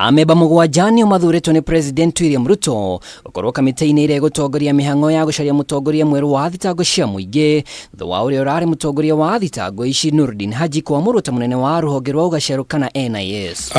Ameba mugwajani umathuritwo ni President William Ruto gukorwo kamitiini iria gutongoria mihang'o ya gucaria mutongoria mweru wa thitango cia muingi thutha wa uria urari mutongoria wa thitango ici Nurdin Haji kwamurwo ta munene wa ruhonge rwa ugaceru kana NIS.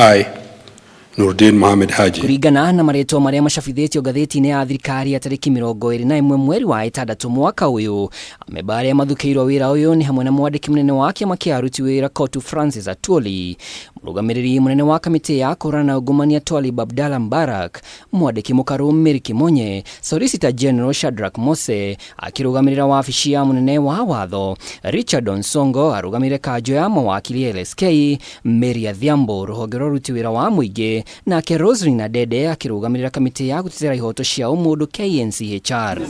Nurdin Mohamed Haji. Kuringana na maritwa maria macabithitio ngatheti-ini ya thirikari ya tariki 21 mweri wa 6 mwaka uyu, ameba aria mathukiirwo wira uyu ni hamwe na mwandiki munene wa kiama kia ARUTI wira Kotu Francis ATWOLI, murugamiriri munene wa kamiti ya kurana na ugumania ATWOLI Abdalla Mbarak, mwandiki mukaru Mary Kimonye, Solicitor General Shadrack Mose akirugamirira wabici ya munene wa watho Richard Onsongo arugamirire kanjo ya mawakili LSK Mary Adhiambo ruhonge rwa ARUTI wira wa muingi na ke Roslyn Dede akirugamirira kamiti ya gutetera ihoto cia umundu KNCHR.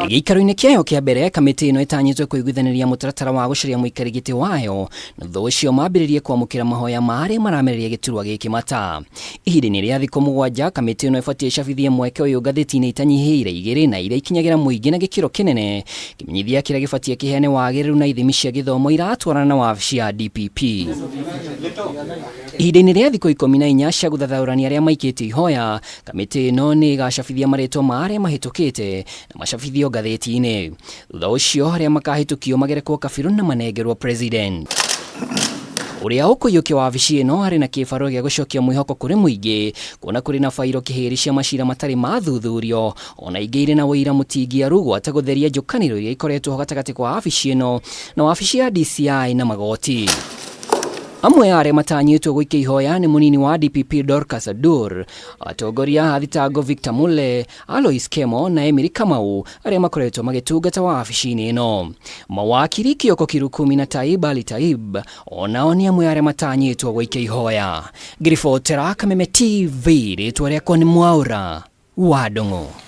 Gĩikaro-inĩ kĩayo kĩa mbere kamiti ĩno ĩtanyĩtwo kũiguithaniria mũtaratara wa gũcaria mũikarĩgĩtĩ wayo na thutha ũcio mambĩrĩrie kwamũkĩra mahoya marĩa maramereria gĩturwa gĩkĩ mata. Ihinda-inĩ rĩa thikũ 7 kamiti ĩno ĩbatiĩ ĩcabithie mweke ũyũ ngathĩti-inĩ itanyihĩire 2 na iria ikinyagĩra mũingĩ na gĩkĩro kĩnene, kĩmenyithia kĩrĩa gĩbatiĩ kĩheane wagĩrĩru na ithimi cia gĩthomo iratwarana na wabici ya DPP. Ihinda-inĩ rĩa thikũ 14 cia gũthathaũrania arĩa maikĩtie ihoya, kamiti ĩno nĩ ĩgacabithia marĩtwa ma arĩa mahĩtũkĩte na macabithio ngathĩti-inĩ. Thutha ũcio arĩa makahĩtũkio magerekwo kabiru na manengerwo president. Uria ũkũiyũkia wabici ĩno arĩ na kĩbarũa gĩa gũcokia mwĩhoko kũrĩ mũingĩ, kuona kũrĩ na fairo kĩhĩri cia macira matarĩ mathuthurio, ona ingĩ irĩ na wĩira mũtingiaru gwata gũtheria njũkanĩro iria ikoretwo ho gatagatĩ kwa wabici ĩno na wabici ya DCI na magoti. Amwe ya arĩa matanyĩtwo gũikia ihoya nĩ munini wa DPP Dorcas Adur, atongoria a thitango Victor Mule, Alois Kemo na Emily Kamau arĩa makoretwo magĩtungata wabici-inĩ ĩno. Mawakiri Kioko Kirukumi na Taib Ali Taib onao nĩ amwe arĩa matanyĩtwo gũikia ihoya. Ngiribotera Kameme TV, rĩtwa rĩakwa nĩ Mwaura wa Ndong'o.